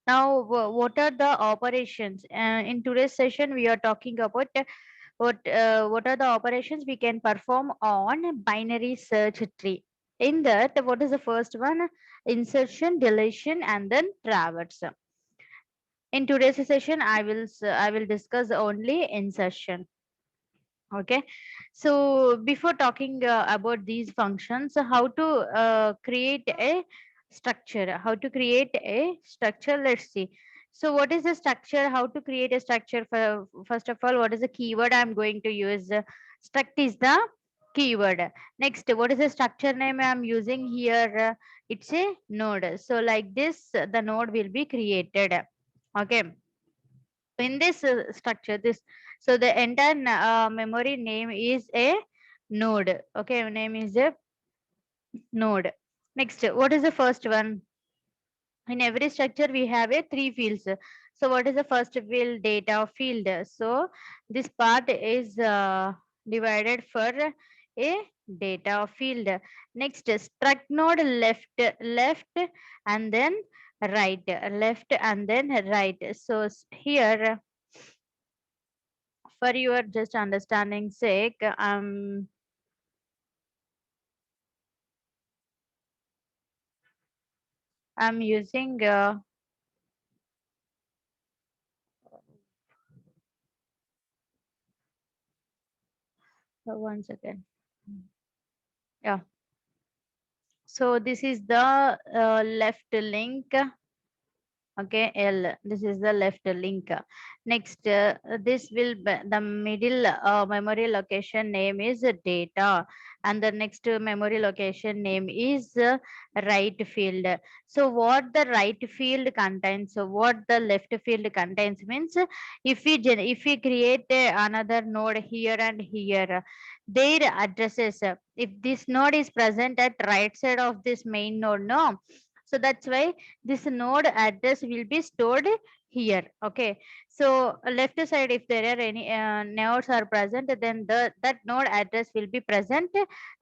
Now, what are the operations? In today's session, we are talking about what are the operations we can perform on binary search tree. In that, what is the first one? Insertion, deletion, and then traverse. In today's session, I will discuss only insertion. Okay, so before talking about these functions, how to create a structure, let's see. So what is the structure, how to create a structure? For first of all, what is the keyword I'm going to use? Struct is the keyword. Next, what is the structure name I'm using here? It's a node. So like this, the node will be created. Okay, in this structure, this, so the entire memory name is a node. Okay, name is a node. Next, what is the first one? In every structure we have a three fields. So what is the first field? Data field. So this part is divided for a data field. Next, struct node left and then right, left and then right. So here, for your just understanding sake, I'm using one second. Yeah. So this is the left link. Okay, L. This is the left link. Next, this will be the middle memory location name is data, and the next memory location name is right field. So what the right field contains, so what the left field contains means, if we create another node here and here, their addresses. If this node is present at right side of this main node, no. So that's why this node address will be stored here. Okay, so left side, if there are any nodes are present, then that node address will be present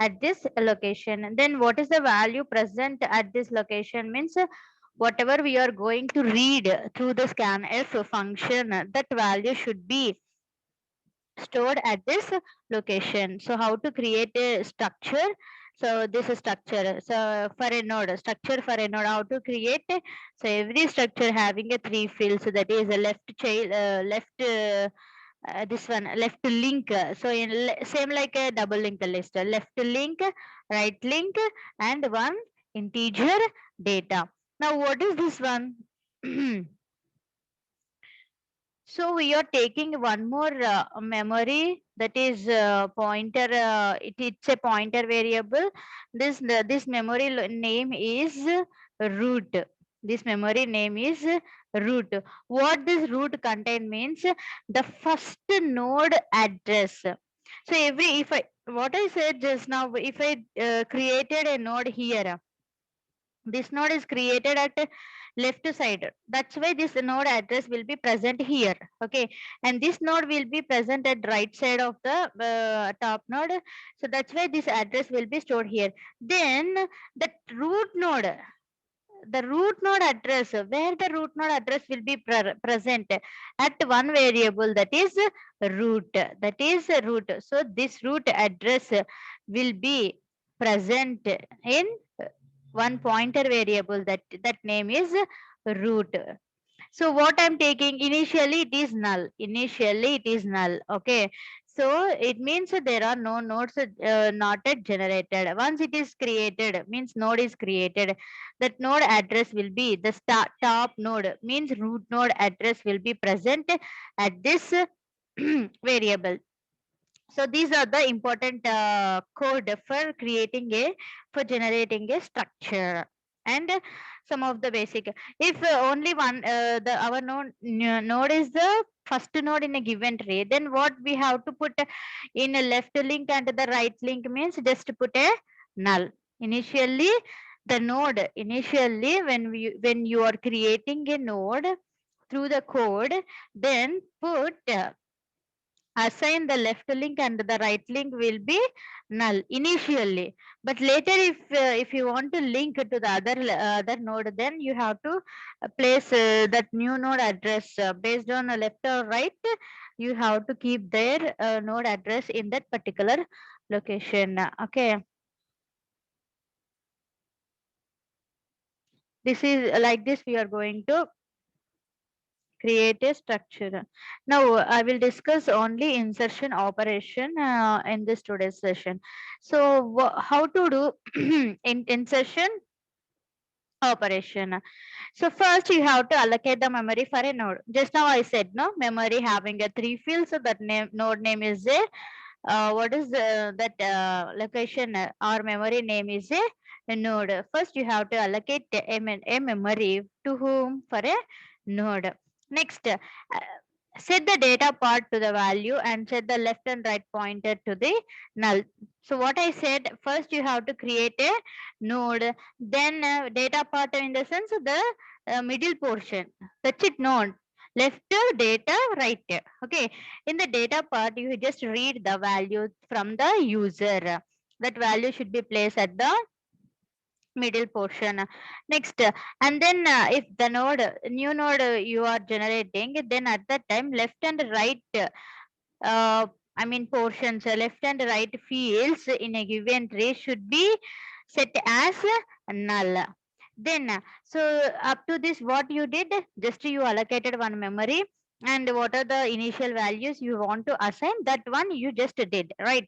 at this location. And then what is the value present at this location means, whatever we are going to read through the scanf function, that value should be stored at this location. So how to create a structure? So this is structure. So for a node, structure for a node, how to create? So every structure having a three fields. So that is a left child, this one left link. So in same like a double linked list. Left link, right link, and one integer data. Now what is this one? So we are taking one more memory, that is pointer. It's a pointer variable. This memory name is root. This memory name is root. What this root contain means, the first node address. So every, if I, what I said just now, if I created a node here, this node is created at left side. That's why this node address will be present here. Okay, and this node will be present at right side of the top node. So that's why this address will be stored here. Then the root node, the root node address, where the root node address will be present at one variable, that is root. That is root. So this root address will be present in one pointer variable, that name is root. So what I'm taking, initially it is null. Initially it is null. Okay. So it means there are no nodes not yet generated. Once it is created, means node is created. That node address will be the top node, means root node address will be present at this variable. So these are the important code for creating a, for generating a structure, and some of the basic. If only one the our node is the first node in a given tree, then what we have to put in a left link and the right link means just put a null. Initially the node, initially when you are creating a node through the code, then put assign the left link and the right link will be null initially. But later, if you want to link to the other node, then you have to place that new node address based on left or right. You have to keep their node address in that particular location. Okay. This is like this we are going to create a structure. Now I will discuss only insertion operation in this today's session. So how to do insertion operation. So first you have to allocate the memory for a node. Just now I said no memory having a three fields, so that node name is a what is that location or memory name is a node. First, you have to allocate a memory to whom for a node. Next, set the data part to the value and set the left and right pointer to the null. So what I said, first you have to create a node, then data part in the sense of the middle portion. That's it, node. Left data, right. Okay, in the data part, you just read the value from the user. That value should be placed at the middle portion. Next, and then if the node, new node you are generating, then at that time, left and right, I mean portions, left and right fields in a given tree should be set as null. Then, so up to this, what you did, just you allocated one memory, and what are the initial values you want to assign, that one you just did, right?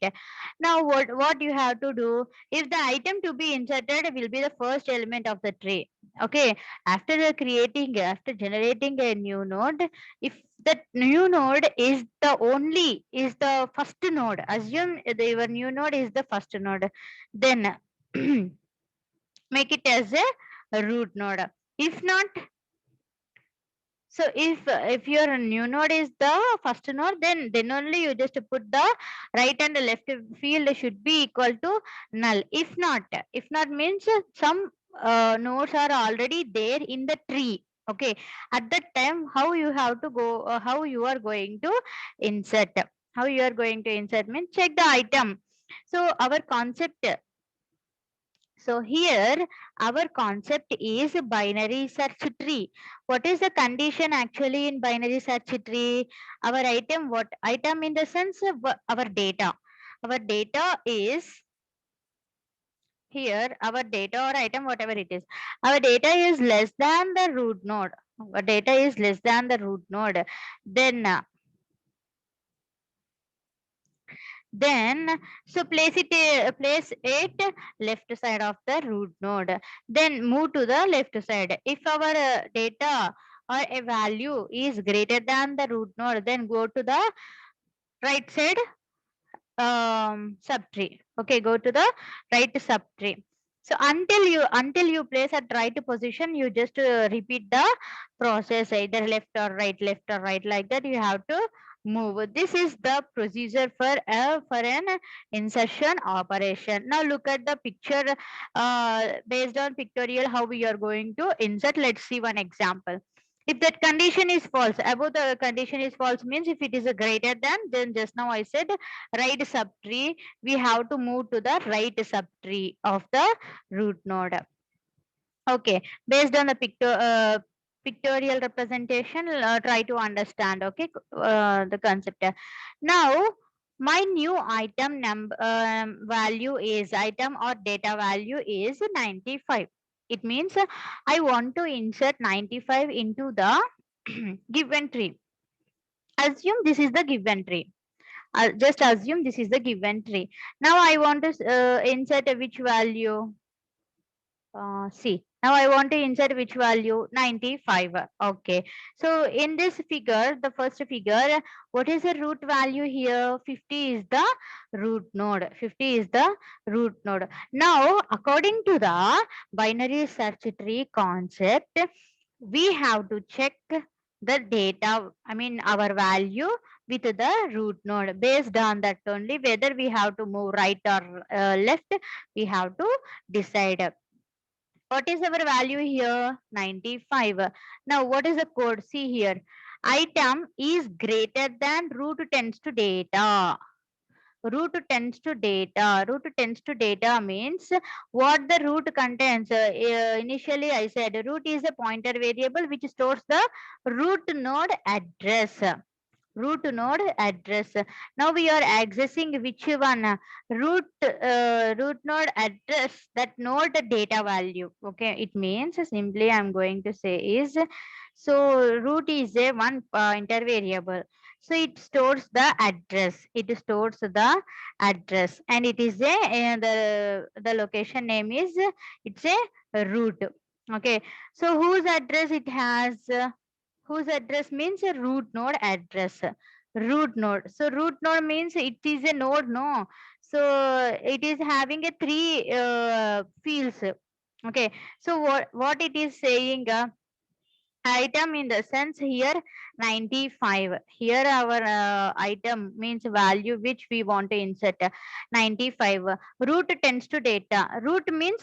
Now, what you have to do, if the item to be inserted will be the first element of the tree, okay? After after generating a new node, if that new node is the first node, assume your new node is the first node, then make it as a root node. If not, so if your new node is the first node, then only you just put the right and the left field should be equal to null. If not means some nodes are already there in the tree. Okay, at that time, how you have to go, how you are going to insert. How you are going to insert means check the item. So our concept, so here our concept is binary search tree. What is the condition actually in binary search tree? Our item, what item in the sense of our data. Our data is here, our data or item, whatever it is. Our data is less than the root node. Our data is less than the root node. Then then so place it left side of the root node, then move to the left side. If our data or a value is greater than the root node, then go to the right side subtree. Okay, go to the right subtree. So until you place at right position, you just repeat the process, either left or right, like that you have to move. This is the procedure for an insertion operation. Now look at the picture, based on pictorial how we are going to insert. Let's see one example. If that condition is false, above the condition is false means if it is a greater than, then just now I said right subtree, we have to move to the right subtree of the root node. Okay, based on the pictorial representation, try to understand, okay, the concept. Now, my new item number value is, item or data value is 95. It means I want to insert 95 into the given tree. Assume this is the given tree. Just assume this is the given tree. Now I want to insert which value? See, now I want to insert which value? 95. Okay. So in this figure, the first figure, what is the root value here? 50 is the root node. 50 is the root node. Now, according to the binary search tree concept, we have to check the data, I mean our value with the root node. Based on that only, whether we have to move right or left, we have to decide. What is our value here? 95. Now, what is the code? See here. item is greater than root tends to data. Root tends to data. Root tends to data means what the root contains. Initially, I said root is a pointer variable which stores the root node address. Root node address. Now we are accessing which one? Root node address, that node data value. Okay, it means simply I'm going to say is, so root is a one pointer variable. So it stores the address. It stores the address, and it is a the location name is, it's a root. Okay, so whose address it has? Whose address means a root node address. Root node. So root node means it is a node, no? So it is having a three fields. Okay. So what it is saying? Item in the sense here 95. Here our item means value which we want to insert 95. Root tends to data. Root means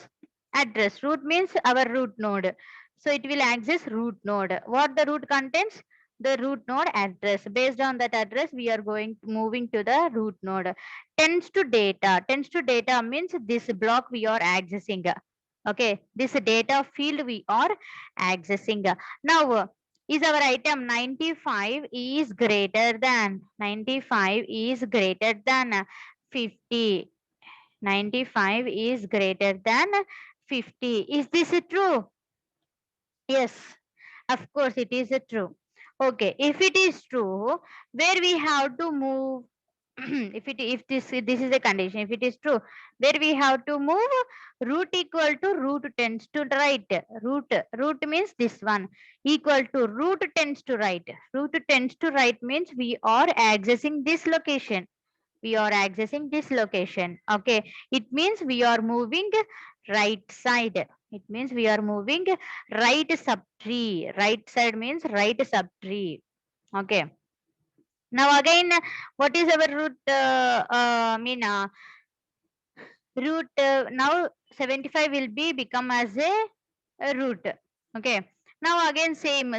address. Root means our root node. So it will access root node. What the root contains? The root node address. Based on that address, we are going moving to the root node. Tends to data. Tends to data means this block we are accessing. Okay, this data field we are accessing. Now, is our item 95 is greater than 95 is greater than 50. 95 is greater than 50. Is this true? Yes, of course it is true. Okay, if it is true, where we have to move? If this is a condition, if it is true, where we have to move? Root equal to root tends to right. Root means this one, equal to root tends to right. Root tends to right means we are accessing this location. We are accessing this location. Okay, it means we are moving right side. It means we are moving right subtree. Right side means right subtree. Okay, now again, what is our root? Root now 75 will be become as a root. Okay, now again same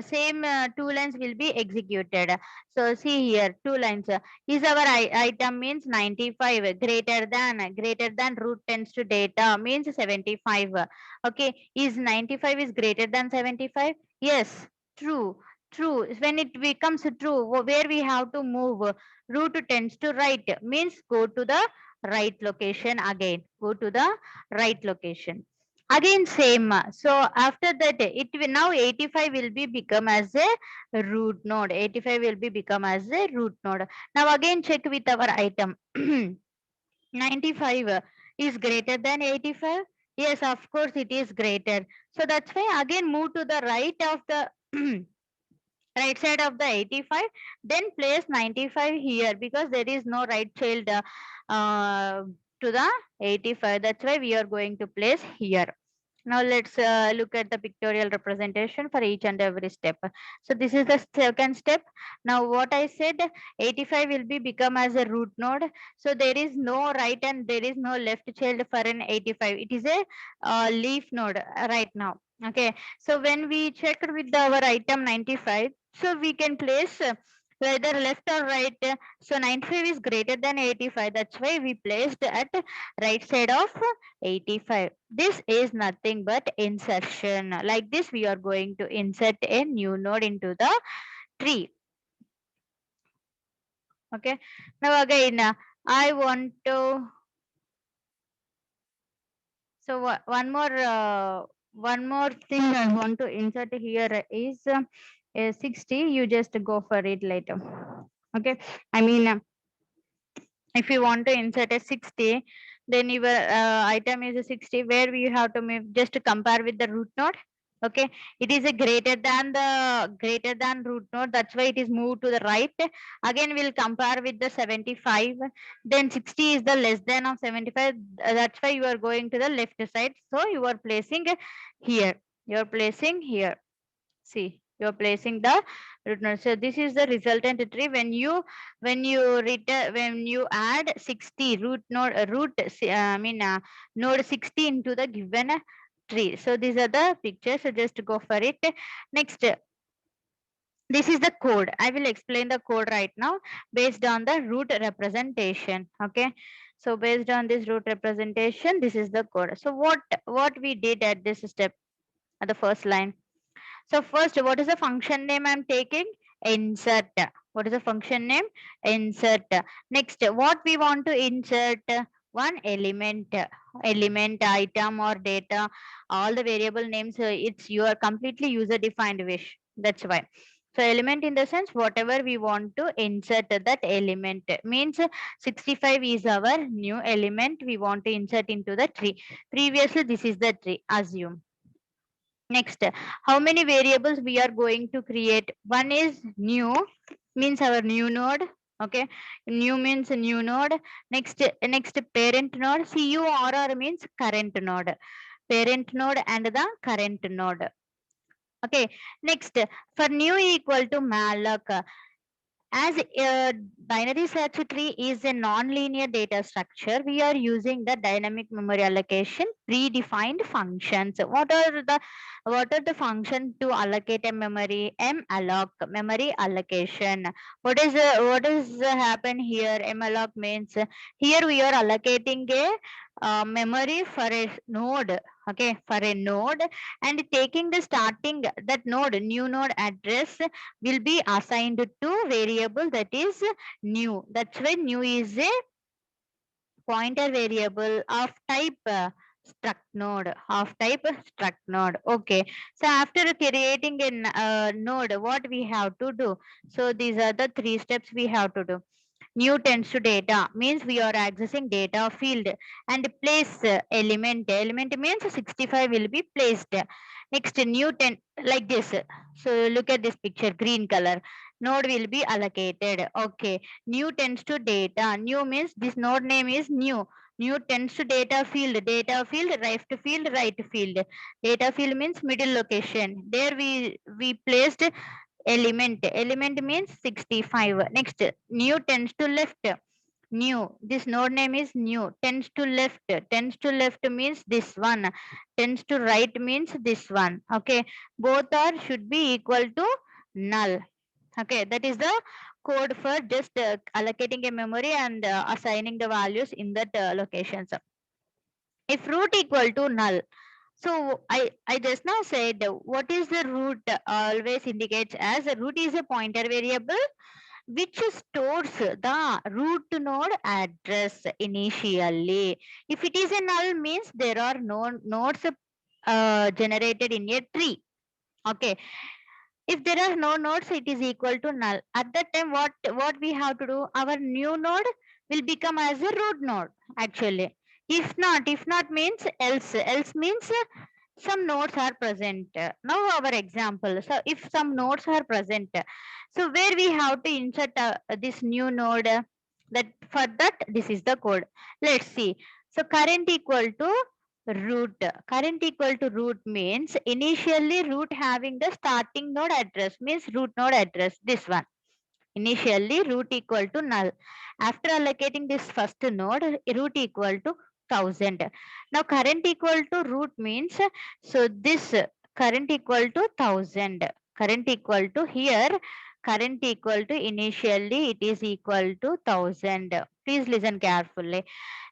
two lines will be executed. So see here, two lines. Is our item means 95 greater than root tends to data means 75. Okay, is 95 is greater than 75? Yes, true. True. When it becomes true, where we have to move? Root tends to right means go to the right location again. Go to the right location. Again same. So after that, it will now 85 will be become as a root node. 85 will be become as a root node. Now again check with our item. 95 is greater than 85. Yes, of course it is greater. So that's why again move to the right of the right side of the 85, then place 95 here because there is no right child to the 85. That's why we are going to place here. Now let's look at the pictorial representation for each and every step. So this is the second step. Now what I said, 85 will be become as a root node. So there is no right and there is no left child for an 85. It is a leaf node right now. Okay. So when we checked with our item 95, so we can place either left or right. So 95 is greater than 85. That's why we placed at right side of 85. This is nothing but insertion. Like this, we are going to insert a new node into the tree. Okay. Now again, I want to. So one more thing I want to insert here is a 60. You just go for it later. Okay. I mean, if you want to insert a 60, then your item is a 60, where we have to just to compare with the root node. Okay, it is a greater than root node. That's why it is moved to the right. Again, we'll compare with the 75. Then 60 is the less than of 75. That's why you are going to the left side. So you are placing here. You are placing here. See, you're placing the root node. So this is the resultant tree. When you add 60 root node node 60 into the given tree. So these are the pictures. So just go for it. Next, This is the code. I will explain the code right now based on the root representation. Okay. So based on this root representation, this is the code. So what we did at this step at the first line. So first, what is the function name I'm taking? Insert. What is the function name? Insert. Next, what we want to insert? One element, item or data. All the variable names. It's your completely user defined wish. That's why. So element in the sense whatever we want to insert that element means 65 is our new element we want to insert into the tree. Previously this is the tree. Assume. Next, how many variables we are going to create? One is new, means our new node. Okay, new means new node. Next parent node. CURR means current node. Parent node and the current node. Okay, next for new equal to malloc. As a binary search tree is a non-linear data structure, we are using the dynamic memory allocation predefined functions. What are the function to allocate a memory? malloc, memory allocation. What is happen here? Malloc means here we are allocating a memory for a node. Okay, for a node and taking the starting that node new node address will be assigned to variable that is new. That's why new is a pointer variable of type struct node. Okay. So after creating a node, what we have to do? So these are the three steps we have to do. New tends to data means we are accessing data field and place element means 65 will be placed. Next new ten like this. So look at this picture, green color. Node will be allocated. Okay. New tends to data. New means this node name is new. New tends to data field, left field, right field. Data field means middle location. There we placed element means 65. Next new tends to left. New, this node name is new. Tends to left means this one. Tends to right means this one. Okay, both are should be equal to null. Okay, that is the code for just allocating a memory and assigning the values in that locations. If root equal to null, so I just now said what is the root always indicates as a root is a pointer variable which stores the root node address initially. If it is a null means there are no nodes generated in a tree. Okay. If there are no nodes, it is equal to null. At that time, what we have to do? Our new node will become as a root node actually. If not means else. Else means some nodes are present. Now our example. So if some nodes are present, so where we have to insert this new node, that for that this is the code. Let's see. So current equal to root. Current equal to root means initially root having the starting node address means root node address. This one. Initially root equal to null. After allocating this first node, root equal to 1000. Now current equal to root means, so this current equal to 1000. Current equal to here, current equal to initially it is equal to 1000. Please listen carefully.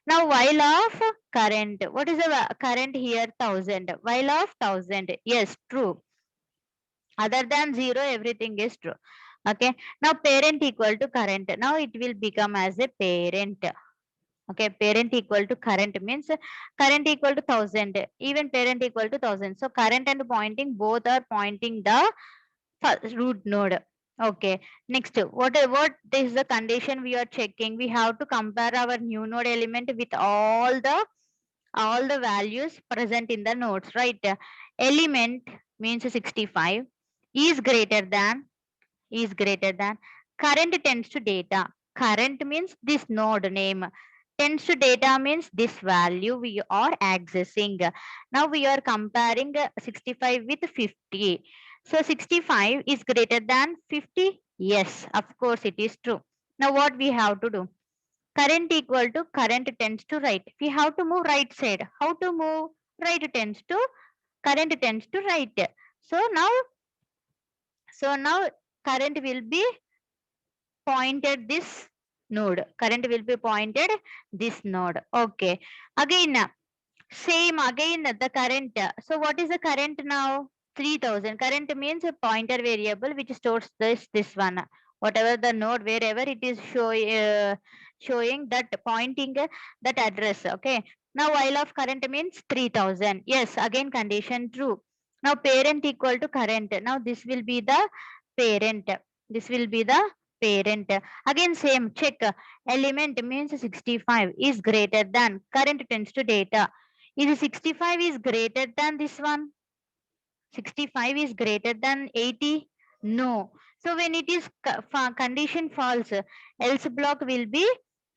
Now while of current, what is the current here? 1000. While of 1000, yes, true. Other than 0, everything is true. Okay. Now parent equal to current. Now it will become as a parent. Okay. Parent equal to current means current equal to 1000. Even parent equal to 1000. So current and pointing both are pointing the root node. Okay. Next, what is the condition we are checking? We have to compare our new node element with all the values present in the nodes, right? Element means 65 is greater than current tends to data. Current means this node name. Tends to data means this value we are accessing. Now we are comparing 65 with 50. So 65 is greater than 50. Yes, of course it is true. Now what we have to do? Current equal to current tends to right. We have to move right side. How to move? Right tends to current tends to right. So now current will be pointed this node. Current will be pointed this node. Okay. Again, same again the current. So what is the current now? 3000. Current means a pointer variable which stores this one. Whatever the node, wherever it is showing that pointing that address. Okay. Now while of current means 3000. Yes, again condition true. Now parent equal to current. Now this will be the parent. This will be the parent. Again same check. Element means 65 is greater than current tends to data. Is 65 is greater than this one? 65 is greater than 80? No. So when it is condition false, else block will be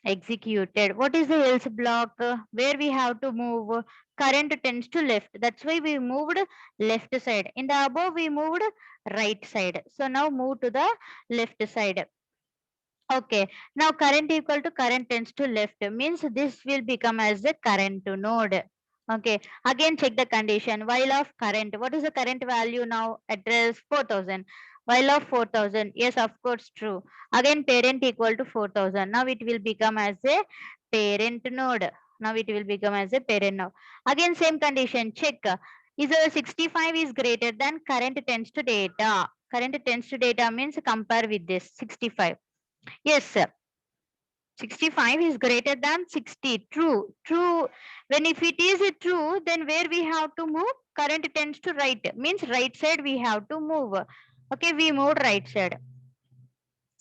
executed. What is the else block? Where we have to move? Current tends to left. That's why we moved left side. In the above, we moved right side. So now move to the left side. Okay. Now current equal to current tends to left means this will become as the current node. Okay. Again check the condition. While of current. What is the current value now? Address 4000. While of 4000. Yes, of course true. Again parent equal to 4000. Now it will become as a parent node. Now it will become as a parent node. Again same condition. Check. Is a 65 is greater than current tends to data. Current tends to data means compare with this 65. Yes, sir. 65 is greater than 60. True. True. When if it is a true, then where we have to move? Current tends to right. Means right side we have to move. Okay, we moved right side.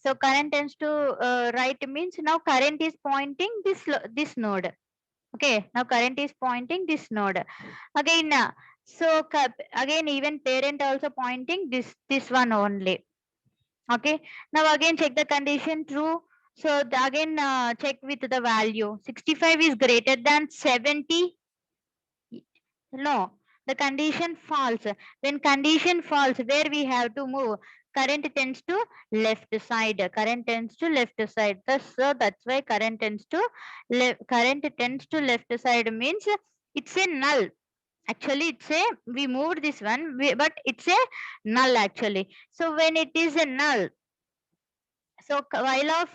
So current tends to right means now current is pointing this node. Okay, now current is pointing this node. Again, so again even parent also pointing this one only. Okay. Now again check the condition true. So again check with the value. 65 is greater than 70. No. The condition false. When condition false, where we have to move? Current tends to left side. Current tends to left side. So that's why current tends to left side means it's a null. Actually it's a we moved this one but it's a null actually. So when it is a null, so while of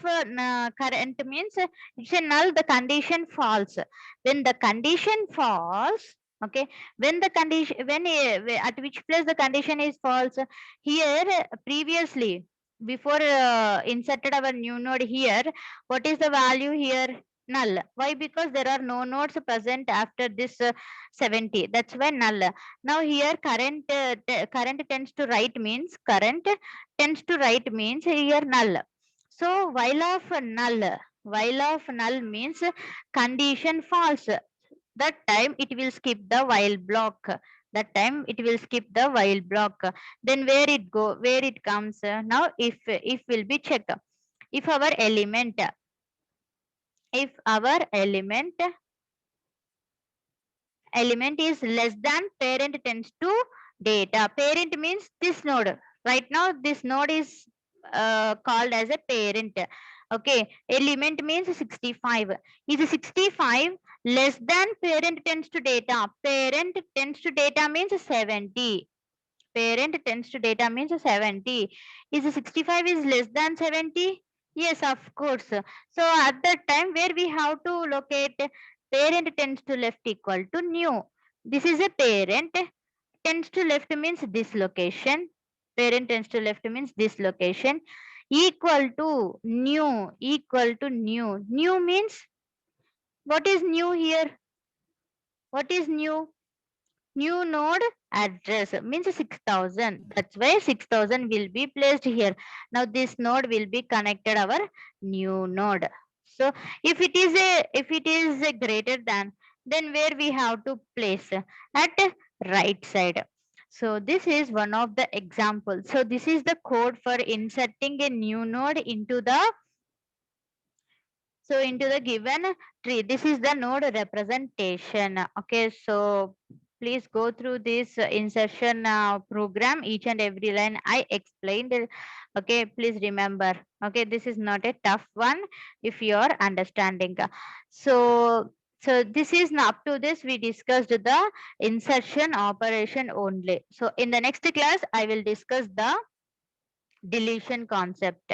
current means it's a null, the condition false. When the condition false, okay, when the condition, at which place the condition is false, here previously, before inserted our new node here, what is the value here? Null. Why? Because there are no nodes present after this 70. That's why null. Now here current current tends to right means current tends to right means here null. So while of null means condition false. That time it will skip the while block. That time it will skip the while block. Then where it go? Where it comes? Now if will be check. If our element, element is less than parent tends to data. Parent means this node. Right now this node is called as a parent. Okay, element means 65. Is 65 less than parent tends to data? Parent tends to data means 70. Parent tends to data means 70. Is 65 is less than 70? Yes, of course. So at that time where we have to locate parent tends to left equal to new. This is a parent tends to left means this location. Parent tends to left means this location equal to new, equal to new. New means what is new here? What is new? New node address means 6000. That's why 6000 will be placed here. Now this node will be connected our new node. So if it is a greater than, then where we have to place? At right side. So this is one of the examples. So this is the code for inserting a new node into the given tree. This is the node representation. Okay, so please go through this insertion program. Each and every line I explained. Okay, please remember. Okay, this is not a tough one if you are understanding. So this is up to this we discussed the insertion operation only. So in the next class I will discuss the deletion concept.